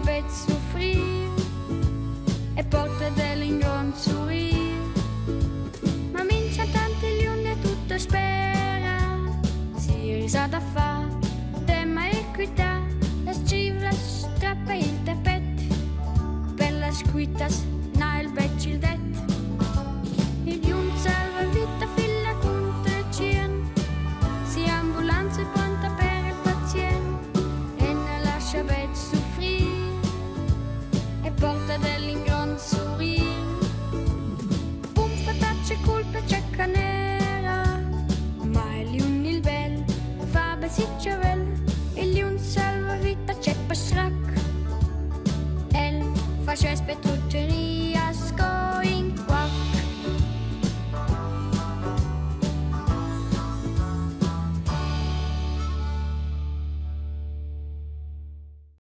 vet soffrir e porta dell'ingron sourire. Ma mincia tanti liuni e tutto spera, si risa da fa, tema equità, la scriva strappa il tappeto, per la scritas na il beccio il det. Il liun salva vita filla contro cien, si ambulanza e pronta per il paziente, e ne lascia vet soffrire e porta dell'ingron sourire. Un fatacce colpa cecca nera, ma il liun il bel fa besicciavel. Il liun salva vita ceppa strac, el fa cespe tutteria.